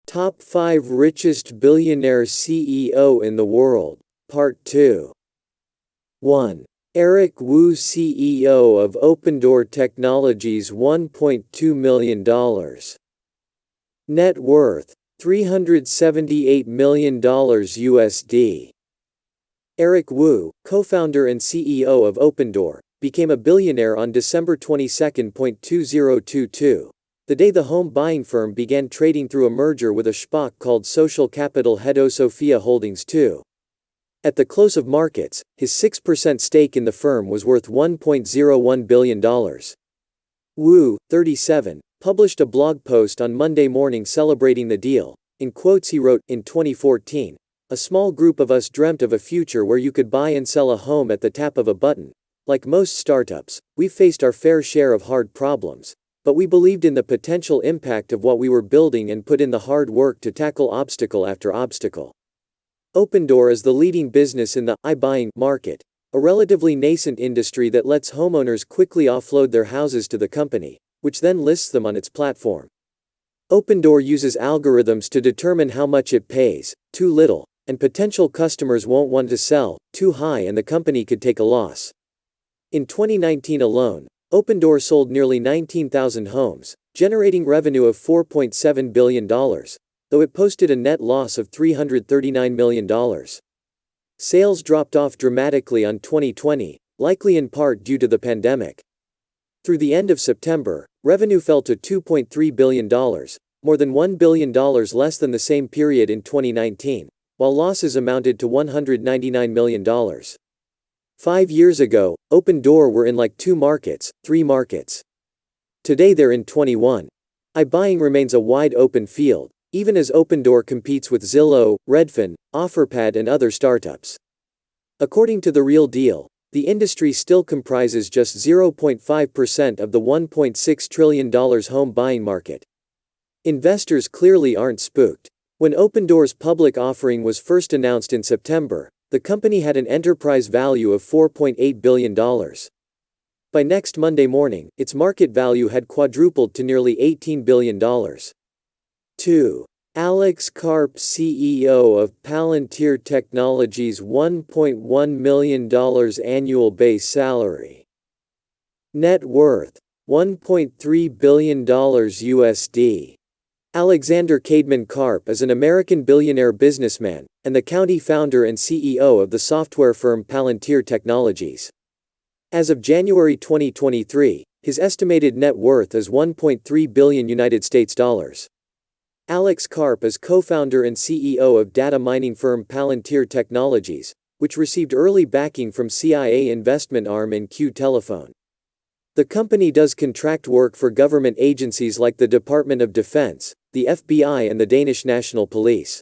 Top 5 Richest Billionaire CEO in the World, Part 2. 1. Eric Wu, CEO of Opendoor Technologies, $1.2 million. Net worth, $378 million USD. Eric Wu, co-founder and CEO of Opendoor, became a billionaire on December 22, 2022, the day the home buying firm began trading through a merger with a SPAC called Social Capital Hedo Sophia Holdings II. At the close of markets, his 6% stake in the firm was worth $1.01 billion. Wu, 37, published a blog post on Monday morning celebrating the deal. In quotes he wrote, "In 2014, a small group of us dreamt of a future where you could buy and sell a home at the tap of a button. Like most startups, we've faced our fair share of hard problems, but we believed in the potential impact of what we were building and put in the hard work to tackle obstacle after obstacle." Opendoor is the leading business in the iBuying market, a relatively nascent industry that lets homeowners quickly offload their houses to the company, which then lists them on its platform. Opendoor uses algorithms to determine how much it pays, too little, and potential customers won't want to sell, too high, and the company could take a loss. In 2019 alone, Opendoor sold nearly 19,000 homes, generating revenue of $4.7 billion, though it posted a net loss of $339 million. Sales dropped off dramatically on 2020, likely in part due to the pandemic. Through the end of September, revenue fell to $2.3 billion, more than $1 billion less than the same period in 2019, while losses amounted to $199 million. 5 years ago, Opendoor were in like 3 markets. Today they're in 21. iBuying remains a wide open field, even as Opendoor competes with Zillow, Redfin, OfferPad, and other startups. According to The Real Deal, the industry still comprises just 0.5% of the $1.6 trillion home buying market. Investors clearly aren't spooked. When Opendoor's public offering was first announced in September, the company had an enterprise value of $4.8 billion. By next Monday morning, its market value had quadrupled to nearly $18 billion. 2. Alex Karp, CEO of Palantir Technologies, $1.1 million annual base salary. Net worth, $1.3 billion USD. Alexander Cademan Karp is an American billionaire businessman, and the county founder and CEO of the software firm Palantir Technologies. As of January 2023, his estimated net worth is $1.3 billion United States dollars. Alex Karp is co-founder and CEO of data mining firm Palantir Technologies, which received early backing from CIA investment arm NQ Telephone. The company does contract work for government agencies like the Department of Defense, the FBI, and the Danish National Police.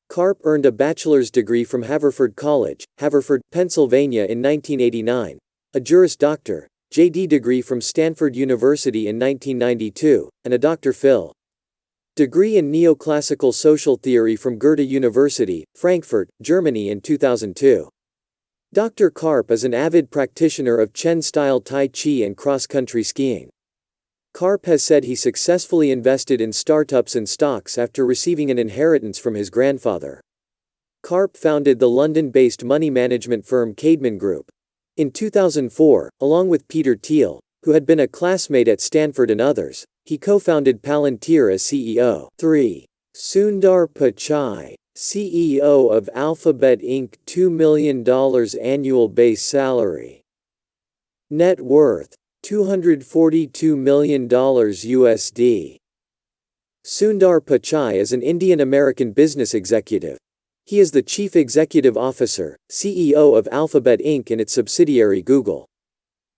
Karp earned a bachelor's degree from Haverford College, Haverford, Pennsylvania in 1989, a Juris Doctor, JD degree from Stanford University in 1992, and a Dr. Phil. degree in Neoclassical Social Theory from Goethe University, Frankfurt, Germany in 2002. Dr. Karp is an avid practitioner of Chen-style Tai Chi and cross-country skiing. Karp has said he successfully invested in startups and stocks after receiving an inheritance from his grandfather. Karp founded the London-based money management firm Cademan Group. In 2004, along with Peter Thiel, who had been a classmate at Stanford and others, he co-founded Palantir as CEO. 3. Sundar Pichai, CEO of Alphabet Inc. $2 million annual base salary. Net worth, $242 million USD. Sundar Pichai is an Indian-American business executive. He is the Chief Executive Officer, CEO of Alphabet Inc. and its subsidiary Google.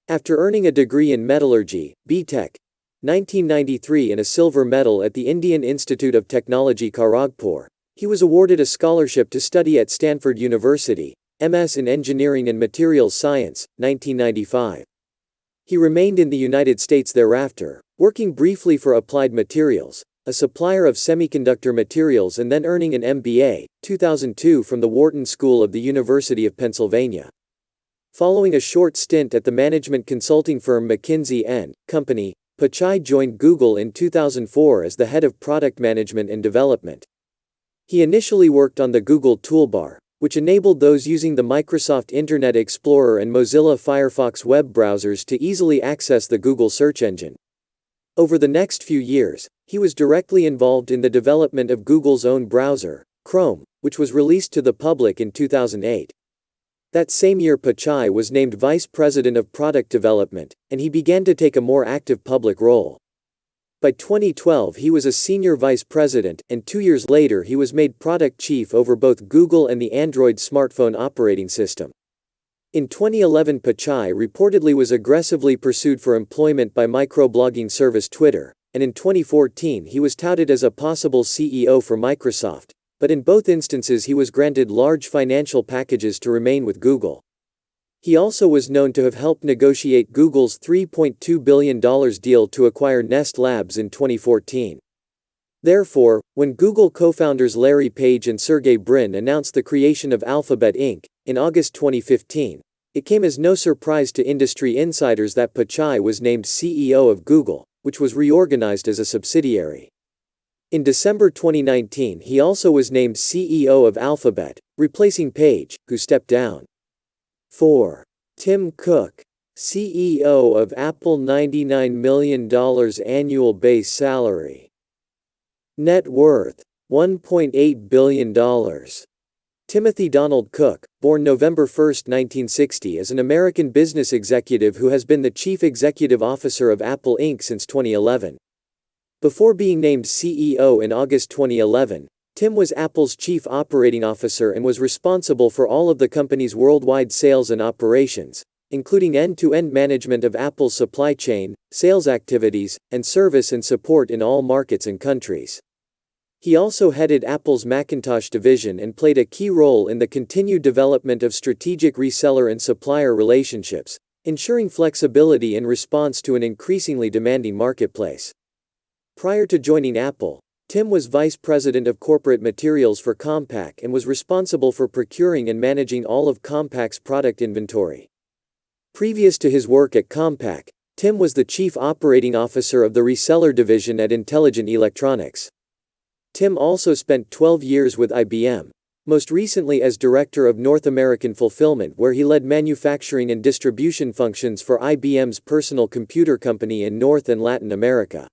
After earning a degree in metallurgy, B.Tech, 1993 and a silver medal at the Indian Institute of Technology Kharagpur, he was awarded a scholarship to study at Stanford University, MS in Engineering and Materials Science, 1995. He remained in the United States thereafter, working briefly for Applied Materials, a supplier of semiconductor materials, and then earning an MBA, 2002 from the Wharton School of the University of Pennsylvania. Following a short stint at the management consulting firm McKinsey & Company, Pichai joined Google in 2004 as the head of product management and development. He initially worked on the Google Toolbar, which enabled those using the Microsoft Internet Explorer and Mozilla Firefox web browsers to easily access the Google search engine. Over the next few years, he was directly involved in the development of Google's own browser, Chrome, which was released to the public in 2008. That same year, Pichai was named Vice President of Product Development, and he began to take a more active public role. By 2012, he was a Senior Vice President, and 2 years later he was made Product Chief over both Google and the Android smartphone operating system. In 2011, Pichai reportedly was aggressively pursued for employment by microblogging service Twitter, and in 2014 he was touted as a possible CEO for Microsoft, but in both instances he was granted large financial packages to remain with Google. He also was known to have helped negotiate Google's $3.2 billion deal to acquire Nest Labs in 2014. Therefore, when Google co-founders Larry Page and Sergey Brin announced the creation of Alphabet Inc. in August 2015, it came as no surprise to industry insiders that Pichai was named CEO of Google, which was reorganized as a subsidiary. In December 2019, he also was named CEO of Alphabet, replacing Page, who stepped down. 4. Tim Cook, CEO of Apple, $99 million annual base salary. Net worth, $1.8 billion. Timothy Donald Cook, born November 1, 1960, is an American business executive who has been the Chief Executive Officer of Apple Inc. since 2011. Before being named CEO in August 2011, Tim was Apple's Chief Operating Officer and was responsible for all of the company's worldwide sales and operations, including end-to-end management of Apple's supply chain, sales activities, and service and support in all markets and countries. He also headed Apple's Macintosh division and played a key role in the continued development of strategic reseller and supplier relationships, ensuring flexibility in response to an increasingly demanding marketplace. Prior to joining Apple, Tim was Vice President of Corporate Materials for Compaq and was responsible for procuring and managing all of Compaq's product inventory. Previous to his work at Compaq, Tim was the Chief Operating Officer of the Reseller Division at Intelligent Electronics. Tim also spent 12 years with IBM, most recently as Director of North American Fulfillment, where he led manufacturing and distribution functions for IBM's personal computer company in North and Latin America.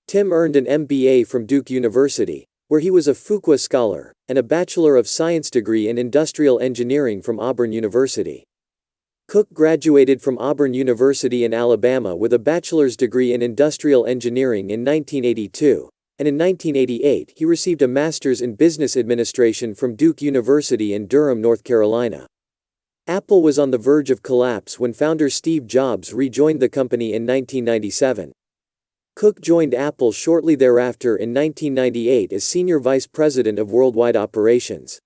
Tim earned an MBA from Duke University, where he was a Fuqua Scholar, and a Bachelor of Science degree in Industrial Engineering from Auburn University. Cook graduated from Auburn University in Alabama with a bachelor's degree in Industrial Engineering in 1982, and in 1988 he received a master's in Business Administration from Duke University in Durham, North Carolina. Apple was on the verge of collapse when founder Steve Jobs rejoined the company in 1997. Cook joined Apple shortly thereafter in 1998 as Senior Vice President of Worldwide Operations.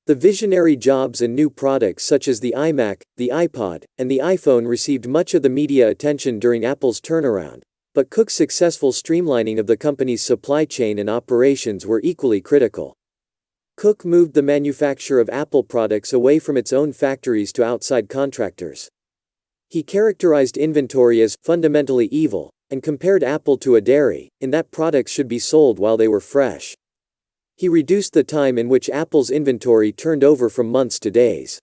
The visionary Jobs and new products such as the iMac, the iPod, and the iPhone received much of the media attention during Apple's turnaround, but Cook's successful streamlining of the company's supply chain and operations were equally critical. Cook moved the manufacture of Apple products away from its own factories to outside contractors. He characterized inventory as fundamentally evil, and compared Apple to a dairy, in that products should be sold while they were fresh. He reduced the time in which Apple's inventory turned over from months to days.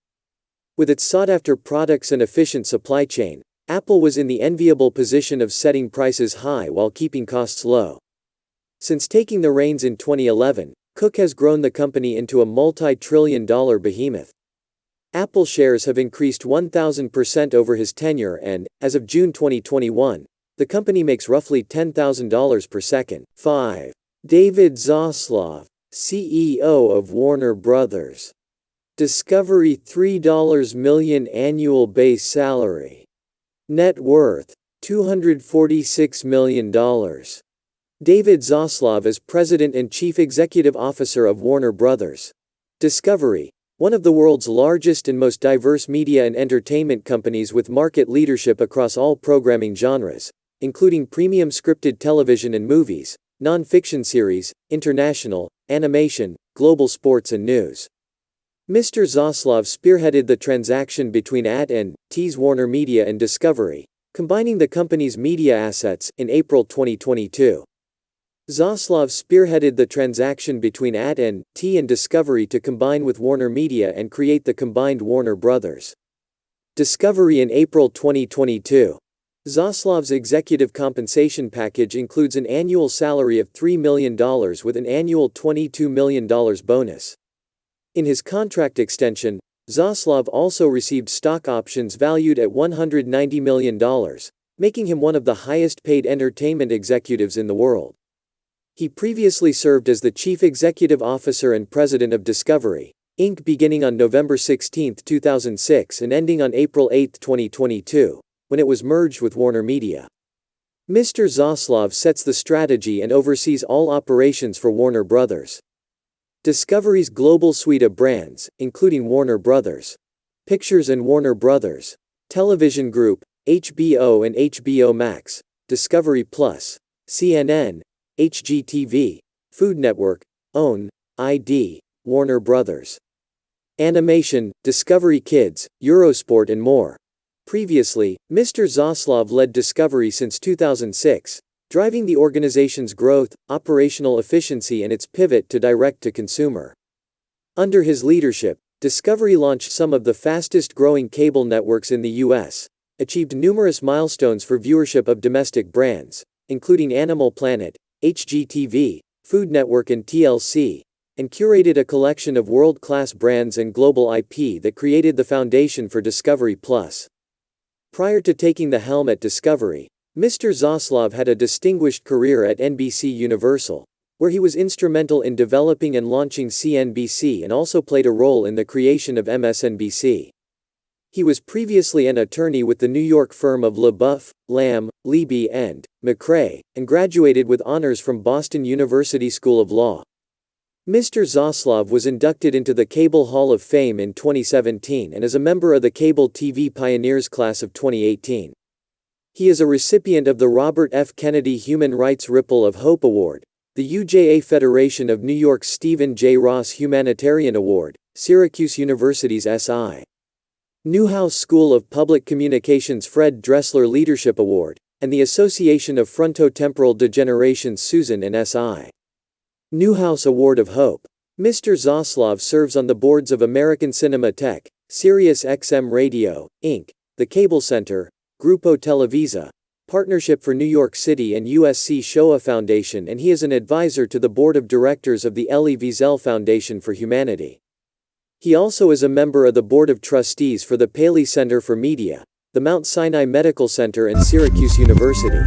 With its sought-after products and efficient supply chain, Apple was in the enviable position of setting prices high while keeping costs low. Since taking the reins in 2011, Cook has grown the company into a multi-trillion-dollar behemoth. Apple shares have increased 1,000% over his tenure and, as of June 2021, the company makes roughly $10,000 per second. 5. David Zaslav, CEO of Warner Brothers. Discovery, $3 million annual base salary. Net worth, $246 million. David Zaslav is President and Chief Executive Officer of Warner Brothers. Discovery, one of the world's largest and most diverse media and entertainment companies with market leadership across all programming genres, including premium scripted television and movies, non-fiction series, international, animation, global sports and news. Mr. Zaslav spearheaded the transaction between AT&T's Warner Media and Discovery, combining the company's media assets, in April 2022. Zaslav spearheaded the transaction between AT&T and Discovery to combine with Warner Media and create the combined Warner Bros. Discovery in April 2022. Zaslav's executive compensation package includes an annual salary of $3 million with an annual $22 million bonus. In his contract extension, Zaslav also received stock options valued at $190 million, making him one of the highest-paid entertainment executives in the world. He previously served as the Chief Executive Officer and President of Discovery, Inc. beginning on November 16, 2006 and ending on April 8, 2022, when it was merged with Warner Media. Mr. Zaslav sets the strategy and oversees all operations for Warner Bros. Discovery's global suite of brands, including Warner Bros. Pictures and Warner Bros. Television Group, HBO and HBO Max, Discovery Plus, CNN, HGTV, Food Network, OWN, ID, Warner Bros. Animation, Discovery Kids, Eurosport and more. Previously, Mr. Zaslav led Discovery since 2006, driving the organization's growth, operational efficiency and its pivot to direct-to-consumer. Under his leadership, Discovery launched some of the fastest-growing cable networks in the U.S., achieved numerous milestones for viewership of domestic brands, including Animal Planet, HGTV, Food Network and TLC, and curated a collection of world-class brands and global IP that created the foundation for Discovery Plus. Prior to taking the helm at Discovery, Mr. Zaslav had a distinguished career at NBC Universal, where he was instrumental in developing and launching CNBC and also played a role in the creation of MSNBC. He was previously an attorney with the New York firm of LaBeouf, Lamb, Levy and McRae, and graduated with honors from Boston University School of Law. Mr. Zaslav was inducted into the Cable Hall of Fame in 2017 and is a member of the Cable TV Pioneers Class of 2018. He is a recipient of the Robert F. Kennedy Human Rights Ripple of Hope Award, the UJA Federation of New York's Stephen J. Ross Humanitarian Award, Syracuse University's S.I. Newhouse School of Public Communications Fred Dressler Leadership Award, and the Association of Frontotemporal Degeneration's Susan and S.I. Newhouse Award of Hope. Mr. Zaslav serves on the boards of American Cinematheque, Sirius XM Radio, Inc., the Cable Center, Grupo Televisa, Partnership for New York City and USC Shoah Foundation, and he is an advisor to the board of directors of the Elie Wiesel Foundation for Humanity. He also is a member of the board of trustees for the Paley Center for Media, the Mount Sinai Medical Center and Syracuse University.